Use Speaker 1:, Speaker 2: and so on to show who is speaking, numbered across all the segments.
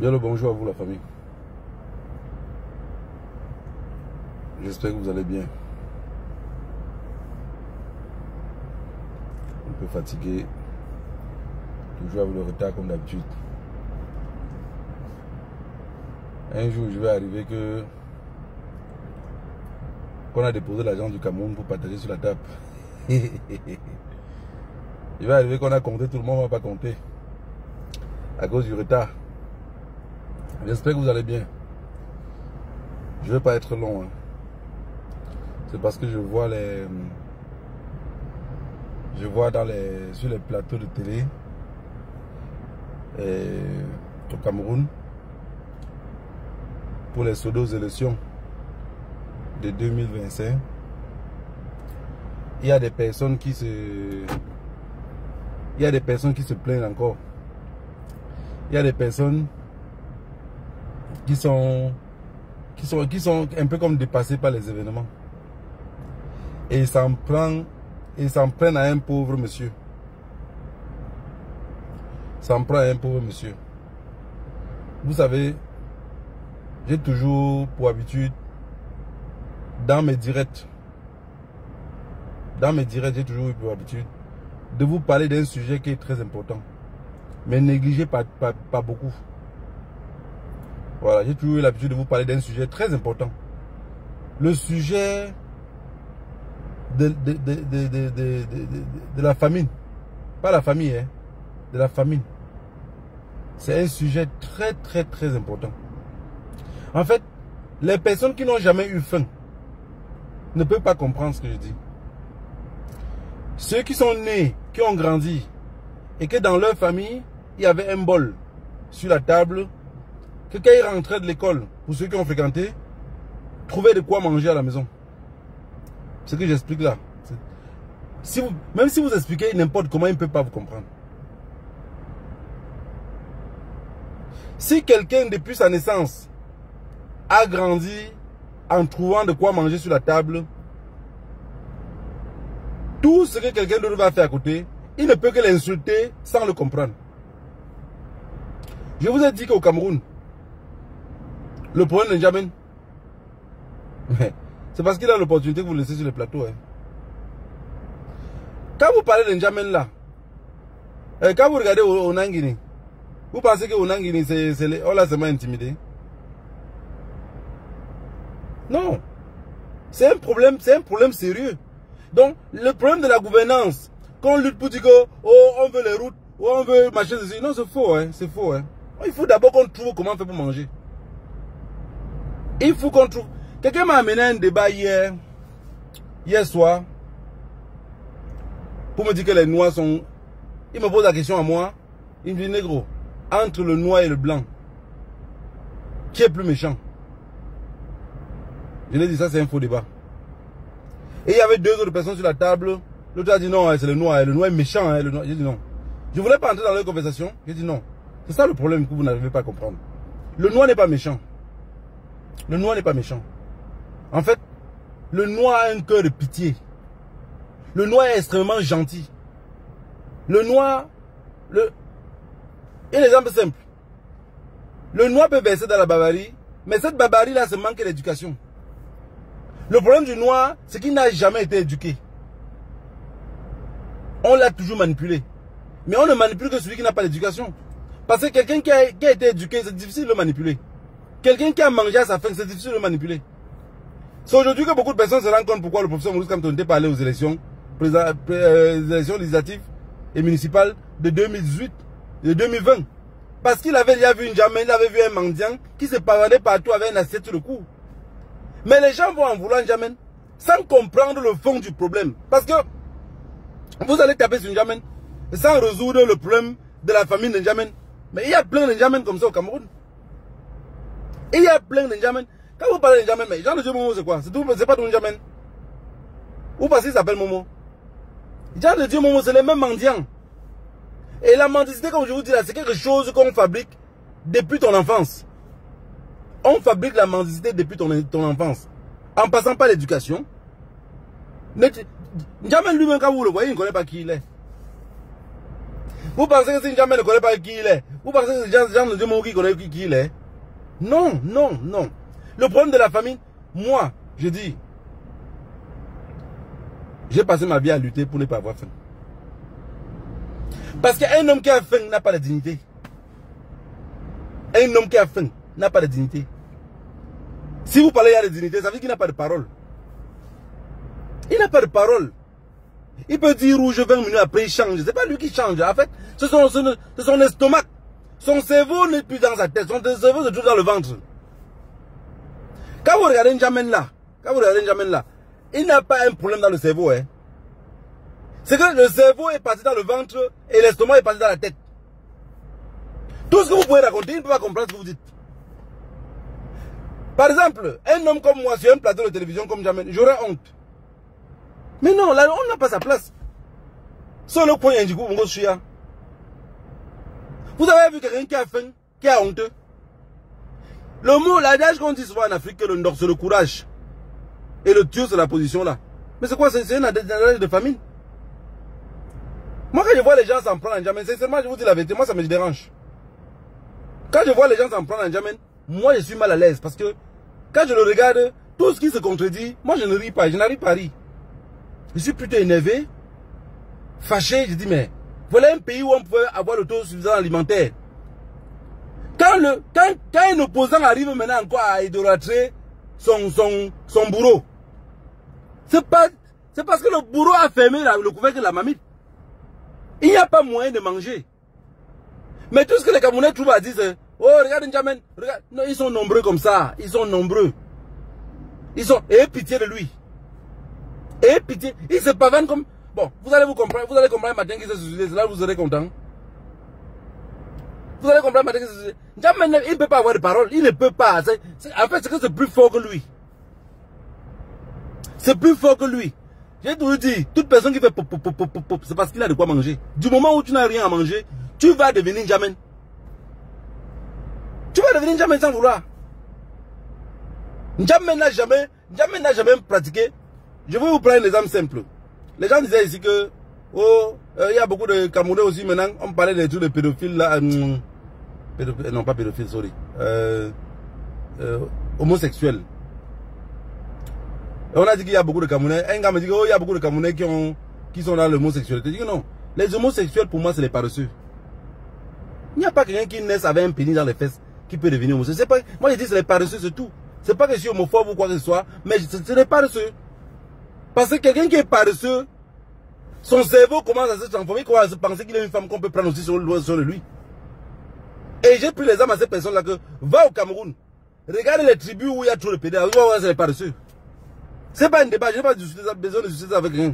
Speaker 1: Bien le bonjour à vous la famille. J'espère que vous allez bien. Un peu fatigué. Toujours avec le retard comme d'habitude. Un jour je vais arriver que qu'on a déposé l'argent du Cameroun pour partager sur la table. Il va arriver qu'on a compté, tout le monde ne va pas compter. À cause du retard. J'espère que vous allez bien. Je ne vais pas être long. Hein. C'est parce que je vois sur les plateaux de télé au Cameroun pour les pseudo-élections de 2025. Il y a des personnes qui se plaignent encore. Il y a des personnes qui sont un peu comme dépassées par les événements. Et ils s'en prennent à un pauvre monsieur. S'en prend à un pauvre monsieur. Vous savez, j'ai toujours pour habitude, dans mes directs, j'ai toujours eu pour habitude de vous parler d'un sujet qui est très important. Mais négligé pas beaucoup. Voilà, j'ai toujours eu l'habitude de vous parler d'un sujet très important. Le sujet de la famine. Pas la famille, hein, de la famine. C'est un sujet très important. En fait, les personnes qui n'ont jamais eu faim ne peuvent pas comprendre ce que je dis. Ceux qui sont nés, qui ont grandi, et que dans leur famille, il y avait un bol sur la table, que quand ils rentraient de l'école, pour ceux qui ont fréquenté, trouvaient de quoi manger à la maison. Ce que j'explique là. Même si vous expliquez n'importe comment, ils ne peuvent pas vous comprendre. Si quelqu'un depuis sa naissance a grandi en trouvant de quoi manger sur la table, tout ce que quelqu'un d'autre va faire à côté, il ne peut que l'insulter sans le comprendre. Je vous ai dit qu'au Cameroun, le problème N'Djamène, c'est parce qu'il a l'opportunité que vous le laissez sur le plateau. Hein. Quand vous parlez de N'Djamène là, quand vous regardez Onangini, vous pensez que Onangini c'est seulement intimidé? Non. C'est un problème sérieux. Donc, le problème de la gouvernance, qu'on lutte pour dire que on veut les routes, on veut machin, non, c'est faux, hein, c'est faux. Hein. Il faut d'abord qu'on trouve comment faire pour manger. Il faut qu'on trouve. Quelqu'un m'a amené un débat hier soir, pour me dire que les noirs sont... Il me pose la question à moi, il me dit, négro, entre le noir et le blanc, qui est plus méchant? Je lui ai dit, ça c'est un faux débat. Et il y avait deux autres personnes sur la table. L'autre a dit non, c'est le noir est méchant. Hein, j'ai dit non. Je ne voulais pas entrer dans leur conversation. J'ai dit non. C'est ça le problème que vous n'arrivez pas à comprendre. Le noir n'est pas méchant. Le noir n'est pas méchant. En fait, le noir a un cœur de pitié. Le noir est extrêmement gentil. Le noir... Et l'exemple simple. Le noir peut verser dans la barbarie, mais cette barbarie-là, c'est manque d'éducation. Le problème du noir, c'est qu'il n'a jamais été éduqué. On l'a toujours manipulé. Mais on ne manipule que celui qui n'a pas d'éducation. Parce que quelqu'un qui a été éduqué, c'est difficile de le manipuler. Quelqu'un qui a mangé à sa faim, c'est difficile de le manipuler. C'est aujourd'hui que beaucoup de personnes se rendent compte pourquoi le professeur Maurice Kamto n'était pas allé aux élections, élections législatives et municipales de 2018, de 2020. Parce qu'il avait déjà vu une N'Djamène, il avait vu un mendiant qui se paradait partout avec une assiette sur le cou. Mais les gens vont en vouloir N'Djamène sans comprendre le fond du problème. Parce que vous allez taper sur N'Djamène sans résoudre le problème de la famille de N'Djamène. Mais il y a plein de N'Djamène comme ça au Cameroun. Et il y a plein de N'Djamène. Quand vous parlez de N'Djamène, mais Jean de Dieu Momo c'est quoi? C'est pas tout N'Djamène. Ou parce qu'il s'appelle Momo. Jean de Dieu Momo c'est les mêmes mendiants. Et la mendicité, comme je vous dis là, c'est quelque chose qu'on fabrique depuis ton enfance. On fabrique la mendicité depuis ton enfance. En passant par l'éducation. N'Djamène lui-même, quand vous le voyez, il ne connaît pas qui il est. Vous pensez que si N'Djamena ne connaît pas qui il est? Vous pensez que Jean ne demande qui connaît qui il est? Non, non, non. Le problème de la famille, moi, je dis, j'ai passé ma vie à lutter pour ne pas avoir faim. Parce qu'un homme qui a faim n'a pas de dignité. Un homme qui a faim n'a pas de dignité. Si vous parlez de dignité, ça veut dire qu'il n'a pas de parole. Il n'a pas de parole. Il peut dire rouge 20 minutes après il change. C'est pas lui qui change. En fait, c'est son estomac. Son cerveau n'est plus dans sa tête. Son cerveau est toujours dans le ventre. Quand vous regardez N'Djamena là, il n'a pas un problème dans le cerveau. Hein. C'est que le cerveau est parti dans le ventre et l'estomac est parti dans la tête. Tout ce que vous pouvez raconter, il ne peut pas comprendre ce que vous dites. Par exemple, un homme comme moi sur un plateau de télévision comme N'Djamena, j'aurais honte. Mais non, là, on n'a pas sa place. Sur le point, vous avez vu quelqu'un qui a faim, qui a honte. Le mot, l'adage qu'on dit souvent en Afrique, que le nord c'est le courage. Et le Dieu c'est la position là. Mais c'est quoi? C'est un adage de famine. Moi quand je vois les gens s'en prendre en N'Djamena, sincèrement je vous dis la vérité, moi ça me dérange. Quand je vois les gens s'en prendre en N'Djamena, moi je suis mal à l'aise. Parce que quand je le regarde, tout ce qui se contredit, moi je ne ris pas, je n'arrive pas à rire. Je suis plutôt énervé, fâché, je dis mais voilà un pays où on peut avoir l'autosuffisance alimentaire. Quand un opposant arrive maintenant encore à idolâtrer son bourreau, c'est parce que le bourreau a fermé le couvercle de la marmite. Il n'y a pas moyen de manger. Mais tout ce que les Camerounais trouvent à dire, c'est oh regarde N'Djamena, regarde. Non, ils sont nombreux comme ça, ils sont nombreux. Ayez pitié de lui. Ayez pitié, il se pavane comme... Bon, vous allez comprendre un matin qu'il s'est suicidé, là vous serez content. Vous allez comprendre un matin qu'il s'est suicidé. N'Djamena, il ne peut pas avoir de parole, il ne peut pas. En fait, c'est que c'est plus fort que lui. C'est plus fort que lui. J'ai toujours dit, toute personne qui fait pop, c'est parce qu'il a de quoi manger. Du moment où tu n'as rien à manger, tu vas devenir N'Djamena. Tu vas devenir N'Djamena sans vouloir. N'Djamena n'a jamais pratiqué. Je vais vous prendre un exemple simple. Les gens disaient ici que, oh, il y a beaucoup de Camerounais aussi maintenant, on parlait des trucs de pédophiles là, non pas pédophiles, sorry, homosexuels. Et on a dit qu'il y a beaucoup de Camerounais, un gars me dit oh, il y a beaucoup de Camerounais qui sont dans l'homosexualité. Je dis que non, les homosexuels pour moi c'est les paresseux. Il n'y a pas quelqu'un qui naisse avec un pénis dans les fesses qui peut devenir homosexuel. Pas, moi je dis c'est les paresseux, c'est tout. C'est pas que je suis homophobe ou quoi que ce soit, mais c'est les paresseux. Parce que quelqu'un qui est paresseux, son cerveau commence à se transformer, il commence à se penser qu'il est une femme qu'on peut prendre aussi sur lui. Et j'ai pris les âmes à ces personnes-là que, va au Cameroun, regarde les tribus où il y a trop de pédales, c'est les paresseux. C'est pas un débat, je n'ai pas besoin de discuter avec rien.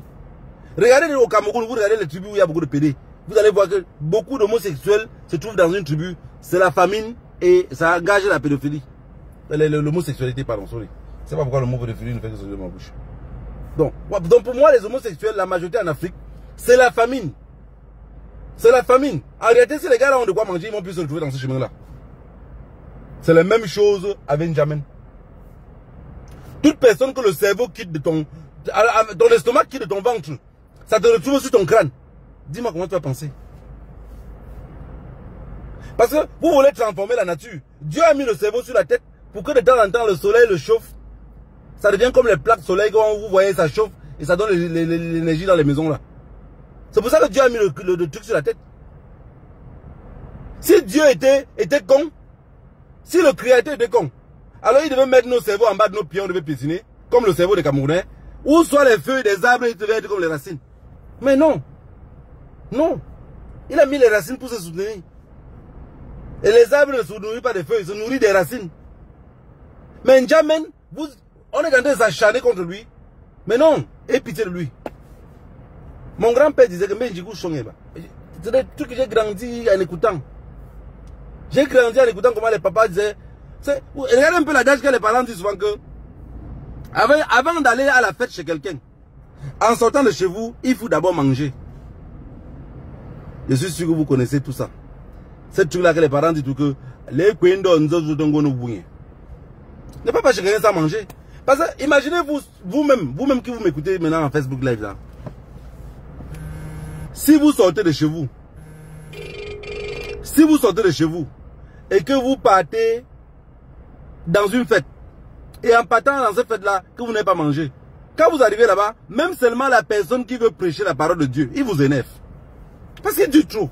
Speaker 1: Regardez au Cameroun, vous regardez les tribus où il y a beaucoup de pédés. Vous allez voir que beaucoup d'homosexuels se trouvent dans une tribu, c'est la famine et ça engage la pédophilie. L'homosexualité, pardon, sorry. C'est pas pourquoi le mot pédophilie ne fait que sortir de ma bouche. Donc pour moi, les homosexuels, la majorité en Afrique, c'est la famine. C'est la famine. En réalité, si les gars là ont de quoi manger, ils vont plus se retrouver dans ce chemin-là. C'est la même chose avec N'Djamena. Toute personne que le cerveau quitte de ton estomac quitte de ton ventre, ça te retrouve sur ton crâne. Dis-moi comment tu vas penser. Parce que vous voulez transformer la nature. Dieu a mis le cerveau sur la tête pour que de temps en temps le soleil le chauffe. Ça devient comme les plaques soleil, quand vous voyez ça chauffe et ça donne l'énergie dans les maisons là. C'est pour ça que Dieu a mis le truc sur la tête. Si Dieu était con, si le Créateur était con, alors il devait mettre nos cerveaux en bas de nos pieds, on devait piétiner, comme le cerveau des Camerounais, ou soit les feuilles des arbres, ils devaient être comme les racines. Mais non. Non. Il a mis les racines pour se soutenir. Et les arbres ne se nourrissent pas des feuilles, ils se nourrissent des racines. Mais N'Djamena, on est en train de s'acharner contre lui. Mais non, aie pitié de lui. Mon grand-père disait que c'est des trucs que j'ai grandi en écoutant. J'ai grandi en écoutant comment les papas disaient. Regardez un peu l'adage que les parents disent souvent que avant d'aller à la fête chez quelqu'un, en sortant de chez vous, il faut d'abord manger. Je suis sûr que vous connaissez tout ça. C'est truc là que les parents disent tout que les ne pas chez quelqu'un sans manger. Parce que imaginez vous-même qui vous m'écoutez maintenant en Facebook Live là. Si vous sortez de chez vous Si vous sortez de chez vous et que vous partez dans une fête, et en partant dans cette fête-là, que vous n'avez pas mangé, quand vous arrivez là-bas, même seulement la personne qui veut prêcher la parole de Dieu, il vous énerve. Parce qu'il dit trop.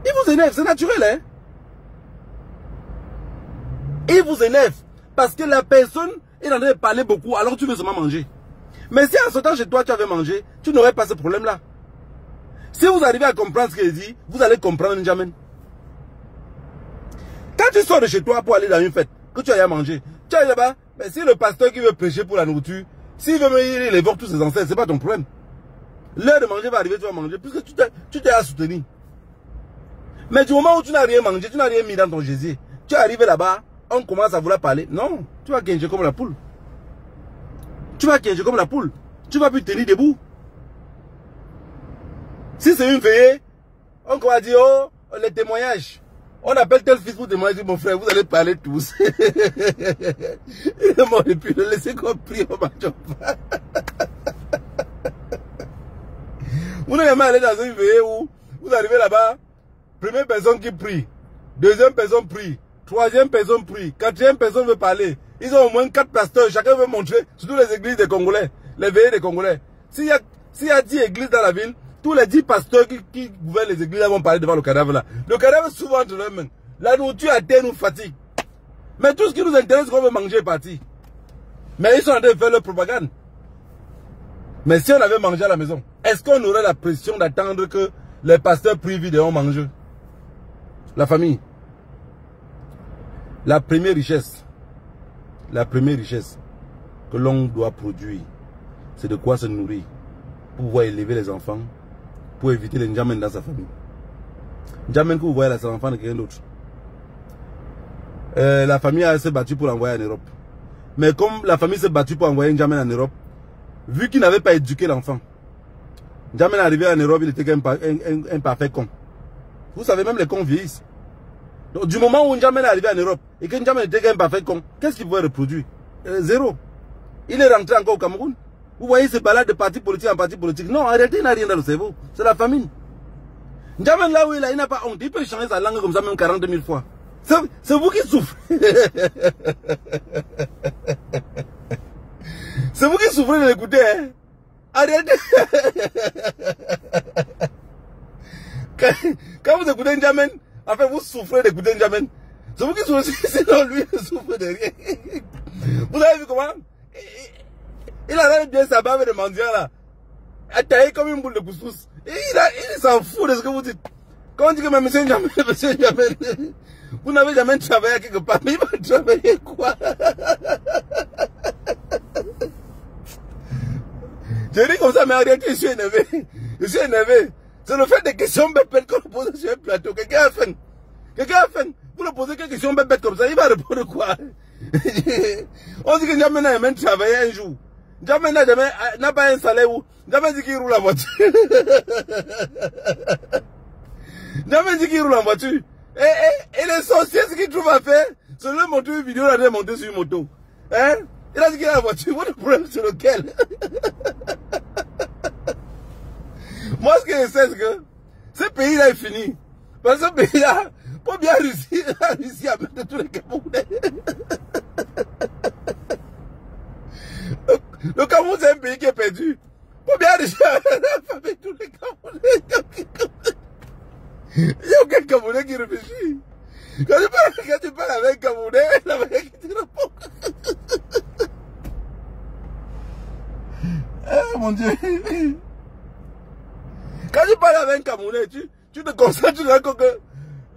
Speaker 1: Il vous énerve, c'est naturel, hein. Il vous énerve. Parce que la personne est en train de parler beaucoup, alors tu veux seulement manger. Mais si en sortant chez toi, tu avais mangé, tu n'aurais pas ce problème-là. Si vous arrivez à comprendre ce qu'il dit, vous allez comprendre N'Djamène. Quand tu sors de chez toi pour aller dans une fête, que tu ailles à manger, tu ailles là-bas, mais si le pasteur qui veut prêcher pour la nourriture, s'il veut me les voir tous ses ancêtres, c'est pas ton problème. L'heure de manger va arriver, tu vas manger, puisque tu t'es à soutenir. Mais du moment où tu n'as rien mangé, tu n'as rien mis dans ton gésier, tu es arrivé là-bas, on commence à vouloir parler. Non, tu vas guinger comme la poule. Tu vas guinger comme la poule. Tu vas plus tenir debout. Si c'est une veillée, on va dire, oh, les témoignages. On appelle tel fils pour témoigner, mon frère, vous allez parler tous. Il est mort depuis, le laissez qu'on prie au match. Vous n'avez jamais allé dans une veillée où vous arrivez là-bas, première personne qui prie, deuxième personne prie, troisième personne prie, quatrième personne veut parler. Ils ont au moins 4 pasteurs, chacun veut montrer, surtout les églises des Congolais, les veillées des Congolais. S'il y a 10 églises dans la ville, tous les 10 pasteurs qui gouvernent les églises vont parler devant le cadavre là. Le cadavre est souvent entre leurs mains. La nourriture à terre nous fatigue. Mais tout ce qui nous intéresse, c'est qu'on veut manger est parti. Mais ils sont en train de faire leur propagande. Mais si on avait mangé à la maison, est-ce qu'on aurait la pression d'attendre que les pasteurs prient vite et on mange? La famille. La première richesse que l'homme doit produire, c'est de quoi se nourrir, pour pouvoir élever les enfants, pour éviter les N'Djamène dans sa famille. N'Djamène que vous voyez là, c'est l'enfant de quelqu'un d'autre. La famille s'est battue pour l'envoyer en Europe. Mais comme la famille s'est battue pour envoyer N'Djamène en Europe, vu qu'il n'avait pas éduqué l'enfant, N'Djamène est arrivé en Europe, il était un parfait con. Vous savez, même les cons vieillissent. Donc, du moment où N'Djamène est arrivé en Europe et que N'Djamène était un parfait con, qu'est-ce qu'il pouvait reproduire? Zéro. Il est rentré encore au Cameroun. Vous voyez, il se balade de parti politique en parti politique. Non, arrêtez, il n'a rien dans le cerveau. C'est la famine. N'Djamène là où il n'a pas honte. Il peut changer sa langue comme ça même 40 000 fois. C'est vous qui souffrez. C'est vous qui souffrez de l'écouter. Hein? Arrêtez. Quand vous écoutez N'Djamène, en fait, vous souffrez d'écouter N'Djamène. C'est vous qui souffrez, sinon lui ne souffre de rien. Vous avez vu comment? Il a bien sa barbe de mendiant là. Attaillé comme une boule de pousse-pousse. Il s'en fout de ce que vous dites. Quand on dit que monsieur N'Djamène, vous n'avez jamais travaillé quelque part, mais il va travailler quoi? Je dis comme ça, mais en réalité, je suis énervé. Je suis énervé. C'est le fait des questions bêtes qu'on pose sur un plateau. Quelqu'un a fait. Vous le posez quelques questions bêtes comme ça, il va répondre quoi? On dit que N'Djamène n'a jamais travaillé un jour. N'Djamène n'a pas un salaire où N'Djamène dit qu'il roule en voiture. N'Djamène dit qu'il roule en voiture. Et les sorciers, ce qu'ils trouvent à faire, c'est de monter une vidéo, de monter sur une moto. Hein? Il a dit qu'il a la voiture. Votre problème, c'est lequel? Moi, ce que je sais, c'est que ce pays-là est fini. Parce que ce pays-là, pour bien réussir à mettre tous les Camerounais. Le Cameroun, c'est un pays qui est perdu. Pour bien réussir à mettre tous les Camerounais. Il n'y a aucun Camerounais qui réfléchit. Quand tu parles avec un Camerounais, la manière qui te répond. Ah mon Dieu. Quand tu parles avec un Camerounais, tu te concentres sur que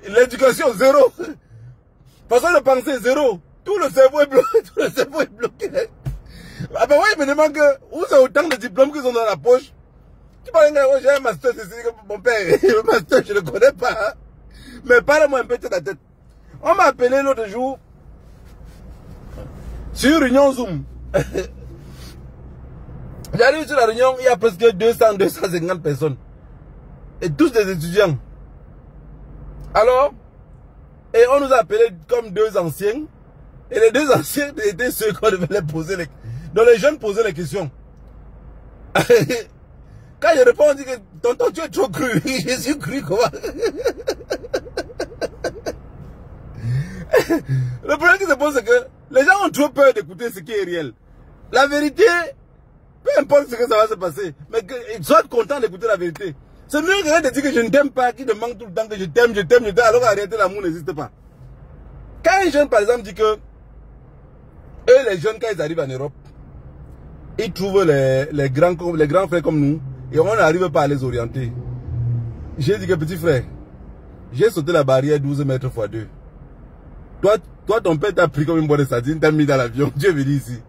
Speaker 1: l'éducation zéro. Façon de penser zéro. Tout le cerveau est bloqué. Ah ben oui, il me demande que où c'est autant de diplômes qu'ils ont dans la poche. Tu parles d'un j'ai un master, c'est mon père, le master, je ne le connais pas. Hein? Mais parle-moi un peu de la tête. On m'a appelé l'autre jour sur une réunion Zoom. J'arrive sur la réunion, il y a presque 250 personnes. Et tous des étudiants. Alors, et on nous a appelés comme 2 anciens. Et les 2 anciens étaient ceux qu'on devait les poser. Donc les jeunes posaient les questions. Quand je réponds, on dit que tonton, tu es trop cru. Je suis cru comment? Le problème qui se pose, c'est que les gens ont trop peur d'écouter ce qui est réel. La vérité, peu importe ce que ça va se passer, mais sois content d'écouter la vérité. C'est mieux que de dire que je ne t'aime pas, qui te manque tout le temps, que je t'aime, alors qu'en réalité l'amour n'existe pas. Quand un jeune, par exemple, dit que eux, les jeunes, quand ils arrivent en Europe, ils trouvent les grands frères comme nous, et on n'arrive pas à les orienter. J'ai dit que petit frère, j'ai sauté la barrière 12 mètres x 2. Toi, ton père t'a pris comme une boîte de sardines, t'a mis dans l'avion, tu es venu ici.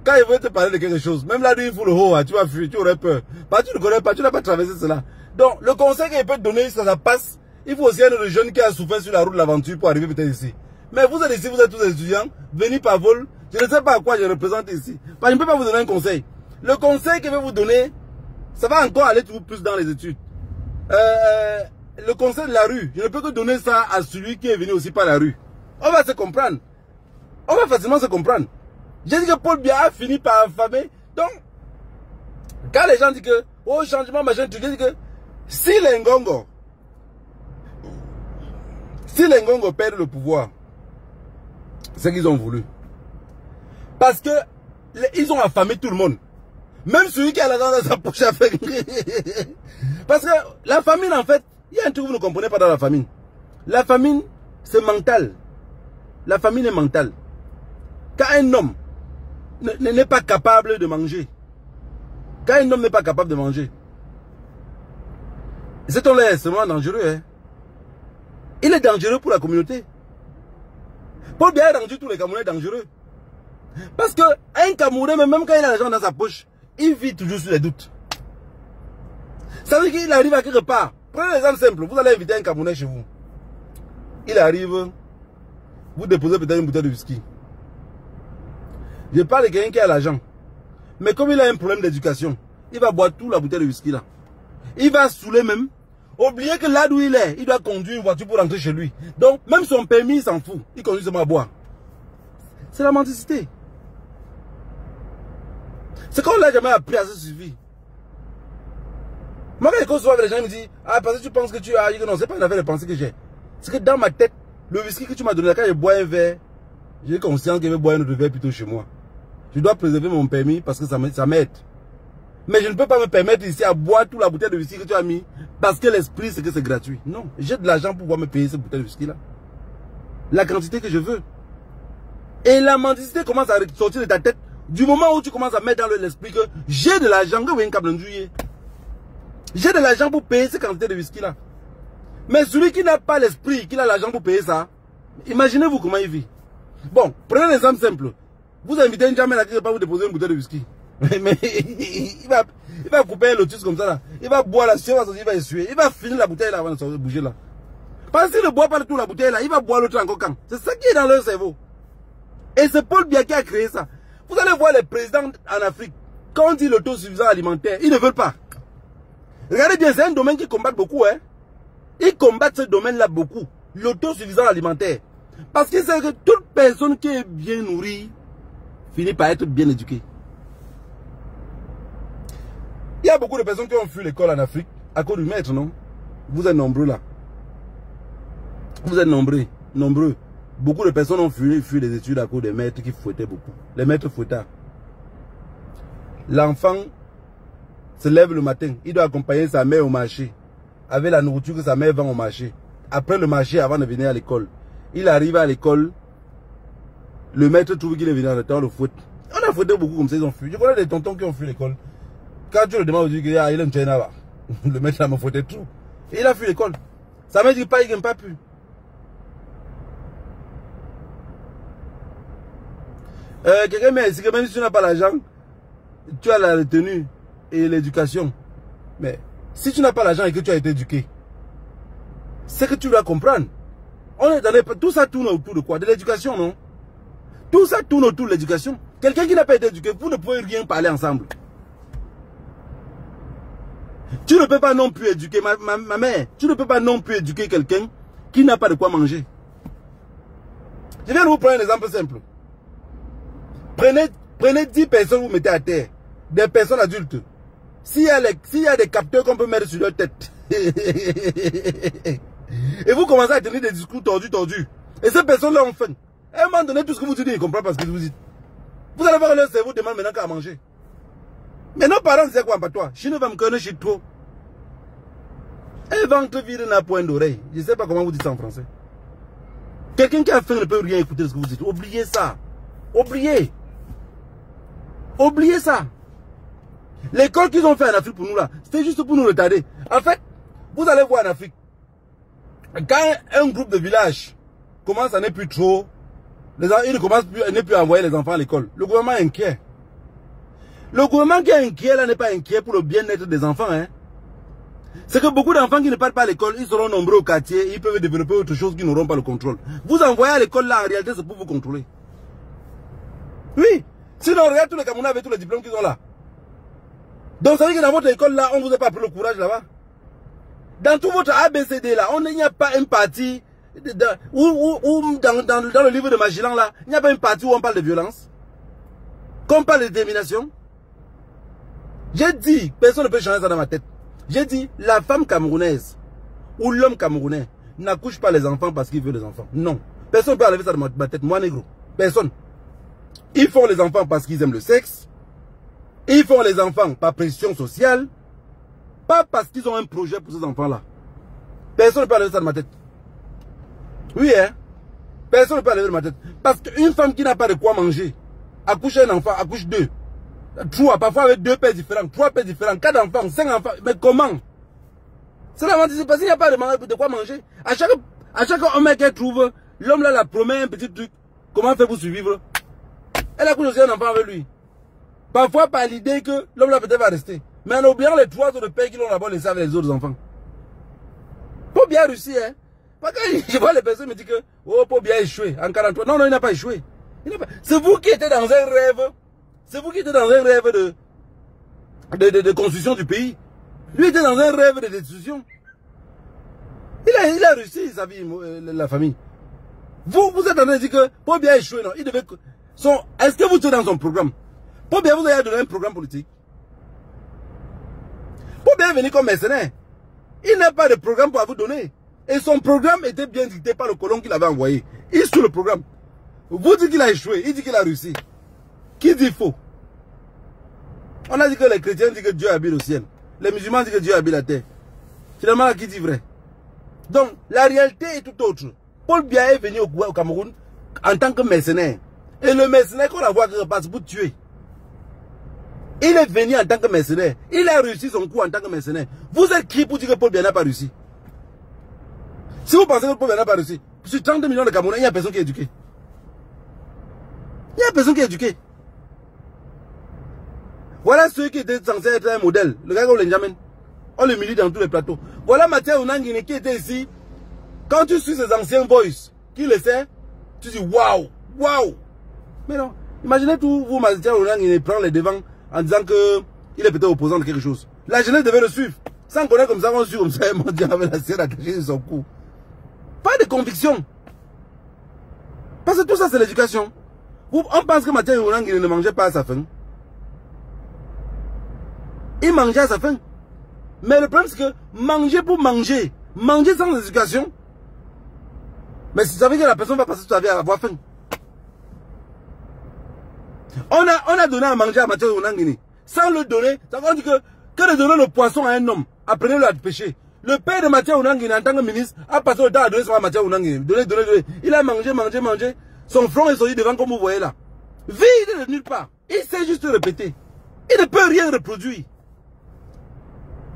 Speaker 1: Quand il veut te parler de quelque chose, même là, il faut le haut, tu vas fuir, tu aurais peur. Parce que tu ne connais pas, tu n'as pas traversé cela. Donc, le conseil qu'il peut te donner, ça passe. Il faut aussi un jeune qui a souffert sur la route de l'aventure pour arriver peut-être ici. Mais vous êtes ici, vous êtes tous étudiants, venus par vol. Je ne sais pas à quoi je représente ici. Parce que je ne peux pas vous donner un conseil. Le conseil que je vais vous donner, ça va encore aller plus dans les études. Le conseil de la rue, je ne peux que donner ça à celui qui est venu aussi par la rue. On va se comprendre. On va facilement se comprendre. J'ai dit que Paul Biya a fini par affamer. Donc, quand les gens disent que, oh, changement, machin, tu dis que, si les Ngongo perdent le pouvoir, c'est qu'ils ont voulu. Parce que, ils ont affamé tout le monde. Même celui qui a l'argent dans sa poche à faire. Parce que la famine, en fait, il y a un truc que vous ne comprenez pas dans la famine. La famine, c'est mental. La famine est mentale. Quand un homme n'est pas capable de manger, cet homme-là est seulement dangereux. Hein? Il est dangereux pour la communauté. Paul Biya est dangereux, tous les Camerounais dangereux. Parce que un Camerounais, même quand il a l'argent dans sa poche, il vit toujours sur les doutes. Ça veut dire qu'il arrive à quelque part. Prenez l'exemple simple. Vous allez inviter un Camerounais chez vous. Il arrive, vous déposez peut-être une bouteille de whisky. Je parle de quelqu'un qui a l'argent. Mais comme il a un problème d'éducation, il va boire toute la bouteille de whisky là. Il va saouler même. Oubliez que là d'où il est, il doit conduire une voiture pour rentrer chez lui. Donc, même son permis, il s'en fout. Il conduit seulement à boire. C'est la mendicité. C'est qu'on ne l'a jamais appris à se suivre. Moi, quand je avec les gens, ils me disent, ah, parce que tu penses que tu as... Non, c'est pas une affaire de pensée que j'ai. C'est que dans ma tête, le whisky que tu m'as donné, quand je bois un verre, j'ai conscience que je vais boire un autre verre plutôt chez moi. Je dois préserver mon permis parce que ça m'aide. Mais je ne peux pas me permettre ici à boire toute la bouteille de whisky que tu as mis parce que l'esprit, c'est que c'est gratuit. Non, j'ai de l'argent pour pouvoir me payer cette bouteille de whisky là. La quantité que je veux. Et la mendicité commence à sortir de ta tête du moment où tu commences à mettre dans l'esprit que j'ai de l'argent, j'ai de l'argent pour payer cette quantité de whisky là. Mais celui qui n'a pas l'esprit, qui a l'argent pour payer ça, imaginez-vous comment il vit. Bon, prenez un exemple simple. Vous invitez un jamais à quelque part vous déposer une bouteille de whisky. Mais il va couper un lotus comme ça là. Il va boire la sueur, il va essuyer. Il va finir la bouteille là avant de bouger là. Parce qu'il ne boit pas tout la bouteille là, il va boire l'autre encore quand. C'est ça qui est dans leur cerveau. Et c'est Paul Biya qui a créé ça. Vous allez voir les présidents en Afrique. Quand on dit l'autosuffisance alimentaire, ils ne veulent pas. Regardez bien, c'est un domaine qui combat beaucoup. Hein. Ils combattent ce domaine-là beaucoup. L'autosuffisance alimentaire. Parce que c'est que toute personne qui est bien nourrie finit par être bien éduquée. Il y a beaucoup de personnes qui ont fui l'école en Afrique à cause du maître, non? Vous êtes nombreux là. Vous êtes nombreux. Beaucoup de personnes ont fui les études à cause des maîtres qui fouettaient beaucoup. Les maîtres fouettards. L'enfant se lève le matin, il doit accompagner sa mère au marché, avec la nourriture que sa mère vend au marché. Après le marché, avant de venir à l'école, il arrive à l'école, le maître trouve qu'il est venu en retard, le fouette. On a fouetté beaucoup comme ça, ils ont fui. Je connais des tontons qui ont fui l'école. Quand tu le demandes, tu dis qu'il a une chaîne là-bas. Le maître m'a fouetté tout. Et il a fui l'école. Sa mère dit pas, il n'aime pas plus. Quelqu'un m'a dit que même si tu n'as pas l'argent, tu as la retenue et l'éducation. Mais si tu n'as pas l'argent et que tu as été éduqué, c'est que tu dois comprendre. On est dans les... Tout ça tourne autour de quoi? De l'éducation, non? Tout ça tourne autour de l'éducation. Quelqu'un qui n'a pas été éduqué, vous ne pouvez rien parler ensemble. Tu ne peux pas non plus éduquer, ma mère, tu ne peux pas non plus éduquer quelqu'un qui n'a pas de quoi manger. Je viens de vous prendre un exemple simple. Prenez 10 personnes, vous mettez à terre. Des personnes adultes. s'il y a des capteurs qu'on peut mettre sur leur tête. Et vous commencez à tenir des discours tordus. Et ces personnes-là ont faim. À un moment donné, tout ce que vous dites, ils ne comprennent pas ce que vous dites. Vous allez voir leur cerveau demande maintenant qu'à manger. Mais nos parents disaient quoi, pas toi? Chine va me connaître chez toi. Un ventre vide n'a point d'oreille. Je ne sais pas comment vous dites ça en français. Quelqu'un qui a faim ne peut rien écouter ce que vous dites. Oubliez ça. Oubliez. Oubliez ça. L'école qu'ils ont fait en Afrique pour nous là, c'était juste pour nous retarder. En fait, vous allez voir en Afrique, quand un groupe de village commence à ne plus trop, ils ne plus à envoyer les enfants à l'école. Le gouvernement est inquiet. Le gouvernement qui est inquiet là n'est pas inquiet pour le bien-être des enfants. Hein. C'est que beaucoup d'enfants qui ne partent pas à l'école, ils seront nombreux au quartier, ils peuvent développer autre chose qui n'auront pas le contrôle. Vous envoyez à l'école là, en réalité, c'est pour vous contrôler. Oui. Sinon, regarde tous les Camerounais avec tous les diplômes qu'ils ont là. Donc, ça veut dire que dans votre école là, on ne vous a pas pris le courage là-bas. Dans tout votre ABCD là, il n'y a pas une partie, dans le livre de Magellan là, il n'y a pas une partie où on parle de violence. Qu'on parle de détermination. J'ai dit, personne ne peut changer ça dans ma tête. J'ai dit, la femme camerounaise ou l'homme camerounais n'accouche pas les enfants parce qu'il veut les enfants. Non. Personne ne peut enlever ça de ma tête. Moi, négro. Personne. Ils font les enfants parce qu'ils aiment le sexe. Ils font les enfants par pression sociale. Pas parce qu'ils ont un projet pour ces enfants-là. Personne ne peut enlever ça de ma tête. Oui, hein. Personne ne peut enlever de ma tête. Parce qu'une femme qui n'a pas de quoi manger, accouche un enfant, accouche deux. Trois, parfois avec deux pères différents, trois pères différents, 4 enfants, 5 enfants. Mais comment? C'est la mentalité parce qu'il n'y a pas de quoi manger. À chaque homme qu'elle trouve, l'homme là la promet un petit truc. Comment faire pour survivre? Elle accouche aussi un enfant avec lui. Parfois par l'idée que l'homme là peut-être va rester. Mais en oubliant les 3 autres pères qui l'ont d'abord laissé avec les autres enfants. Pour bien réussir, hein. Parce que je vois les personnes me disent que, oh, pour bien échouer en 43. Non, non, il n'a pas échoué. C'est vous qui étiez dans un rêve. C'est vous qui étiez dans un rêve de construction du pays. Lui était dans un rêve de destruction. Il a réussi sa vie, la famille. Vous êtes en train de dire que pour bien échouer, non, il devait. Est-ce que vous êtes dans son programme? Pour bien vous avez donné un programme politique. Pour bien venir comme mercenaire. Il n'a pas de programme pour vous donner. Et son programme était bien dicté par le colon qu'il avait envoyé. Il est sur le programme. Vous dites qu'il a échoué, il dit qu'il a réussi. Qui dit faux? On a dit que les chrétiens disent que Dieu habite au ciel. Les musulmans disent que Dieu habite la terre. Finalement, qui dit vrai? Donc, la réalité est tout autre. Paul Biya est venu au Cameroun en tant que mercenaire. Et le mercenaire qu'on la voit qui repasse pour tuer. Il est venu en tant que mercenaire. Il a réussi son coup en tant que mercenaire. Vous êtes qui pour dire que Paul Biya n'a pas réussi? Si vous pensez que Paul Biya n'a pas réussi, sur 32 millions de Camerounais, il n'y a personne qui est éduqué. Il n'y a personne qui est éduqué. Voilà ceux qui étaient censés être un modèle. Le gars qu'on les amène. On le milite dans tous les plateaux. Voilà Mathieu Ounangine qui était ici. Quand tu suis ces anciens boys qui le sait, tu dis waouh, waouh. Mais non. Imaginez tout, vous, Mathieu Ounangine prend les devants en disant qu'il est peut-être opposant de quelque chose. La jeunesse devait le suivre. Sans connaître comme ça, on suit comme ça, et mon Dieu avec la serre attachée sur son cou. Pas de conviction. Parce que tout ça, c'est l'éducation. On pense que Mathieu Ounangine ne mangeait pas à sa faim. Il mangeait à sa faim. Mais le problème, c'est que manger pour manger, manger sans éducation, mais ça veut dire que la personne va passer toute sa vie à avoir faim. On a donné à manger à Mathieu Ounangine. Sans le donner, ça veut dire que de donner le poisson à un homme, apprenez-le à pêcher. Le père de Mathieu Ounangine, en tant que ministre, a passé le temps à donner ça à Mathieu Ounangine. Donner. Il a mangé. Son front est sorti devant, comme vous voyez là. Vide de nulle part. Il sait juste répéter. Il ne peut rien reproduire.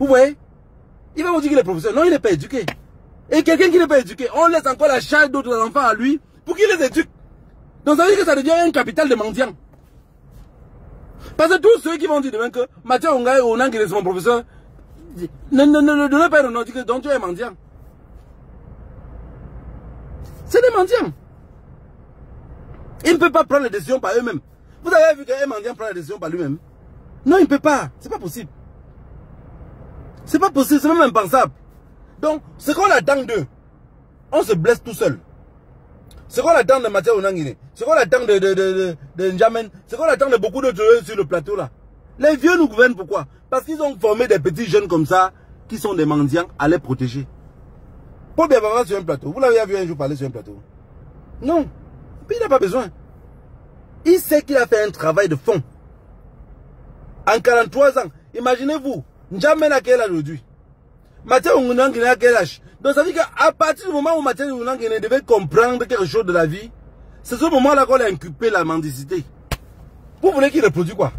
Speaker 1: Vous voyez? Il va vous dire qu'il est professeur. Non, il n'est pas éduqué. Et quelqu'un qui n'est pas éduqué, on laisse encore la charge d'autres enfants à lui pour qu'il les éduque. Donc ça veut dire que ça devient un capital de mendiant. Parce que tous ceux qui vont dire demain que Mathieu Ounangine est mon professeur, ne donnez pas le nom, dites que donc tu es mendiant. C'est des mendiants. Ils ne peuvent pas prendre les décisions par eux-mêmes. Vous avez vu qu'un mendiant prend les décisions par lui-même? Non, il ne peut pas. C'est pas possible. C'est pas possible, c'est même impensable. Donc, ce qu'on attend d'eux, on se blesse tout seul. Ce qu'on attend de Mathieu Ounangine, ce qu'on attend de N'Djamène, ce qu'on attend de beaucoup d'autres sur le plateau là. Les vieux nous gouvernent pourquoi? Parce qu'ils ont formé des petits jeunes comme ça, qui sont des mendiants, à les protéger. Paul Biya va sur un plateau. Vous l'avez vu un jour parler sur un plateau? Non. Puis il n'a pas besoin. Il sait qu'il a fait un travail de fond. En 43 ans, imaginez-vous, N'Djamena à quel âge aujourd'hui? Mathieu Ounangine à quel âge? Donc ça veut dire qu'à partir du moment où Mathieu Ounangine devait comprendre quelque chose de la vie, c'est ce moment-là qu'on a inculpé la mendicité. Vous voulez qu'il reproduise quoi?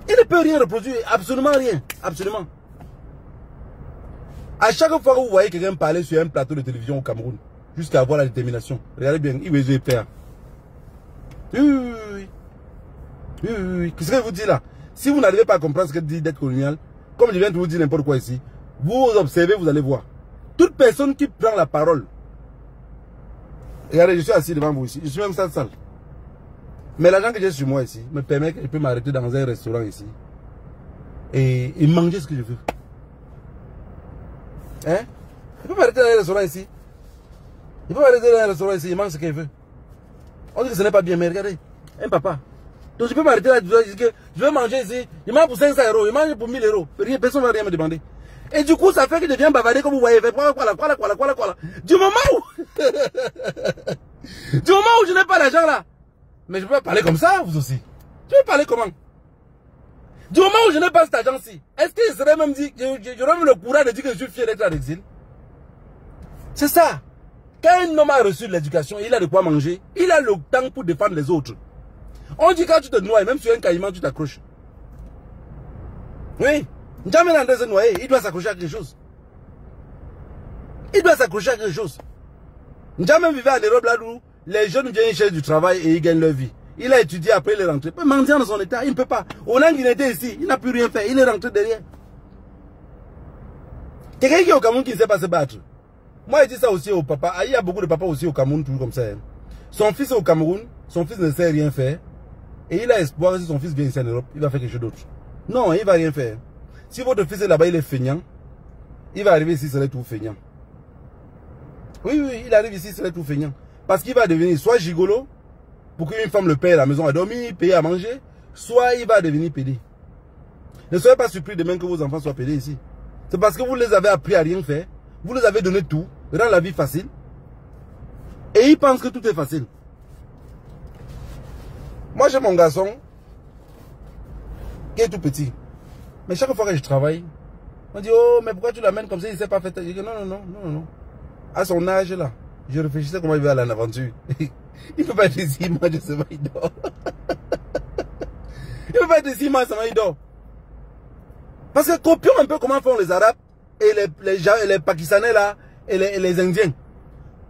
Speaker 1: Il ne peut rien reproduire, absolument rien, absolument. À chaque fois que vous voyez quelqu'un parler sur un plateau de télévision au Cameroun, jusqu'à avoir la détermination, regardez bien, il veut faire. Oui. Qu'est-ce que je vous dis là? Si vous n'arrivez pas à comprendre ce que dit d'être colonial, comme je viens de vous dire n'importe quoi ici, vous observez, vous allez voir. Toute personne qui prend la parole, regardez, je suis assis devant vous ici, je suis même sale. Mais l'argent que j'ai sur moi ici me permet que je peux m'arrêter dans un restaurant ici et manger ce que je veux. Hein? Je peux m'arrêter dans un restaurant ici. Je peux m'arrêter dans un restaurant ici et manger ce que je veux. On dit que ce n'est pas bien, mais regardez, un papa. Donc je peux m'arrêter là, je veux manger ici, je mange pour 500 €, je mange pour 1000 €. Personne ne va rien me demander. Et du coup, ça fait que je viens bavarder comme vous voyez. Quoi. Du moment où je n'ai pas l'argent là, mais je peux pas parler comme ça, vous aussi. Tu veux parler comment? Du moment où je n'ai pas cet argent-ci, est-ce qu'il serait même dit, j'aurais même le courage de dire que je suis fier d'être en exil? C'est ça. Quand un homme a reçu de l'éducation, il a de quoi manger, il a le temps pour défendre les autres. On dit quand tu te noies, même sur un caïman, tu t'accroches. Oui. Jamais André se noyer, il doit s'accrocher à quelque chose. Il doit s'accrocher à quelque chose. Jamais vivait à l'Europe là où les jeunes viennent chercher du travail et ils gagnent leur vie. Il a étudié après il est rentré. Il mendiant dans son état, il ne peut pas. Onang il était ici, il n'a plus rien fait, il est rentré derrière. Quelqu'un qui est au Cameroun qui ne sait pas se battre. Moi je dis ça aussi au papa. Il y a beaucoup de papas aussi au Cameroun, toujours comme ça. Son fils est au Cameroun, son fils ne sait rien faire. Et il a espoir que si son fils vient ici en Europe, il va faire quelque chose d'autre. Non, il ne va rien faire. Si votre fils est là-bas, il est feignant, il va arriver ici, il serait tout feignant. Oui, il arrive ici, il serait tout feignant. Parce qu'il va devenir soit gigolo, pour qu'une femme le paye à la maison à dormir, payer à manger, soit il va devenir pédé. Ne soyez pas surpris demain que vos enfants soient pédés ici. C'est parce que vous les avez appris à rien faire, vous les avez donné tout, rendre la vie facile, et ils pensent que tout est facile. Moi j'ai mon garçon, qui est tout petit. Mais chaque fois que je travaille, on dit, oh, mais pourquoi tu l'amènes comme ça, il ne sait pas faire. Je dis, non. À son âge là, je réfléchissais comment il va aller en aventure. Il ne peut pas être ici, moi je sais pas, il dort. Il ne peut pas être ici, moi il dort. Parce que copions un peu comment font les Arabes et les Pakistanais là, et les Indiens.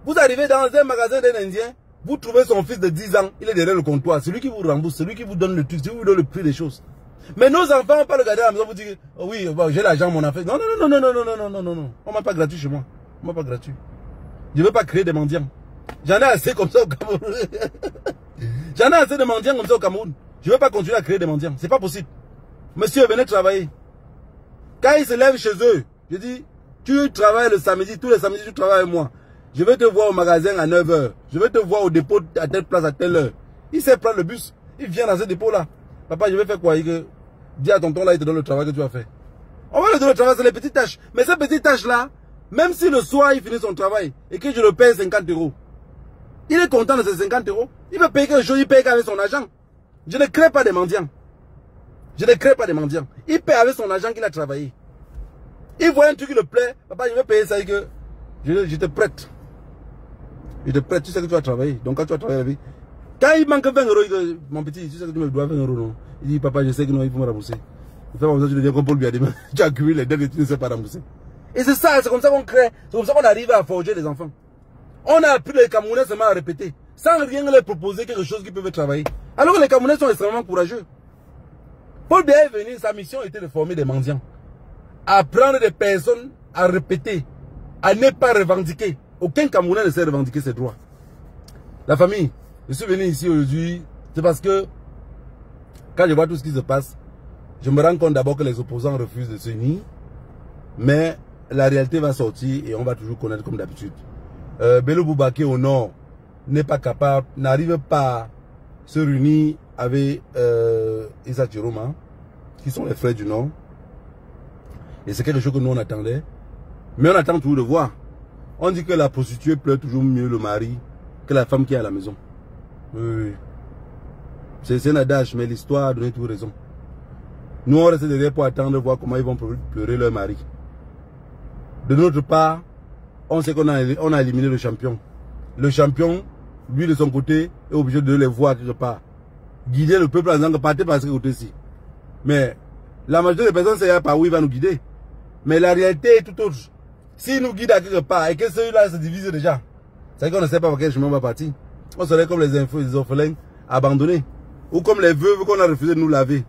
Speaker 1: Vous arrivez dans un magasin d'un Indien, vous trouvez son fils de 10 ans, il est derrière le comptoir, celui qui vous rembourse, celui qui vous donne le truc, celui qui vous donne le prix des choses. Mais nos enfants, on ne peut pas le garder à la maison, vous dire, oh oui, bon, j'ai l'argent, mon enfant. Non. On ne m'a pas gratuit chez moi. On ne m'a pas gratuit. Je ne veux pas créer des mendiants. J'en ai assez comme ça au Cameroun. J'en ai assez de mendiants comme ça au Cameroun. Je ne veux pas continuer à créer des mendiants. Ce n'est pas possible. Monsieur, venez travailler. Quand ils se lèvent chez eux, je dis, tu travailles le samedi, tous les samedis, tu travailles avec moi. Je vais te voir au magasin à 9 h. Je vais te voir au dépôt à telle place à telle heure. Il sait prendre le bus. Il vient dans ce dépôt-là. Papa, je vais faire quoi? Dis à tonton là, il te donne le travail que tu as fait. On va lui donner le travail, c'est les petites tâches. Mais ces petites tâches-là, même si le soir il finit son travail et que je le paye 50 €, il est content de ces 50 €. Il veut payer quelque chose, il paye avec son argent. Je ne crée pas des mendiants. Je ne crée pas des mendiants. Il paye avec son argent qu'il a travaillé. Il voit un truc qui le plaît. Papa, je vais payer ça et que je te prête. Je te prête, tu sais que tu vas travailler. Donc quand tu vas travailler la vie. Quand il manque 20 €, il dit, mon petit, tu sais que tu me dois 20 €, non? Il dit, papa, je sais que non, il faut me rembourser. Il fait comme ça, tu deviens comme Paul Biya demain. Tu as accumulé les dettes et tu ne sais pas rembourser. Et c'est ça, c'est comme ça qu'on crée. C'est comme ça qu'on arrive à forger les enfants. On a appris les Camerounais seulement à répéter, sans rien leur proposer quelque chose qu'ils peuvent travailler. Alors que les Camerounais sont extrêmement courageux. Paul Biya est venu, sa mission était de former des mendiants. Apprendre des personnes à répéter, à ne pas revendiquer. Aucun Camerounais ne sait revendiquer ses droits. La famille, je suis venu ici aujourd'hui, c'est parce que quand je vois tout ce qui se passe, je me rends compte d'abord que les opposants refusent de s'unir, mais la réalité va sortir et on va toujours connaître comme d'habitude. Bello Boubaké au nord n'est pas capable, n'arrive pas à se réunir avec Issa Chiroma. qui sont les frères du Nord. Et c'est quelque chose que nous on attendait. Mais on attend toujours de voir. On dit que la prostituée pleure toujours mieux le mari que la femme qui est à la maison. Oui. C'est un adage, mais l'histoire a donné toujours raison. Nous on reste derrière pour attendre de voir comment ils vont pleurer leur mari. De notre part, on sait qu'on a éliminé le champion. Le champion, lui de son côté, est obligé de les voir quelque part. Guider le peuple en disant que partez par ce côté-ci. Mais la majorité des personnes, c'est par où il va nous guider. Mais la réalité est tout autre. S'il nous guide à quelque part et que celui-là se divise déjà, c'est qu'on ne sait pas par quel chemin on va partir. On serait comme les orphelins abandonnés. Ou comme les veuves qu'on a refusé de nous laver.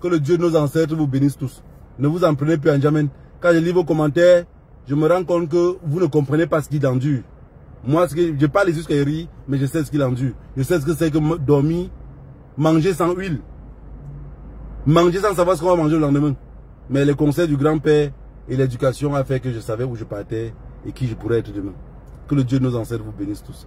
Speaker 1: Que le Dieu de nos ancêtres vous bénisse tous. Ne vous en prenez plus en jamais. Quand je lis vos commentaires, je me rends compte que vous ne comprenez pas ce qu'il endure. Moi, je parle jusqu'à rire, mais je sais ce qu'il endure. Je sais ce que c'est que dormir, manger sans huile. Manger sans savoir ce qu'on va manger le lendemain. Mais le conseil du grand-père et l'éducation a fait que je savais où je partais et qui je pourrais être demain. Que le Dieu de nos ancêtres vous bénisse tous.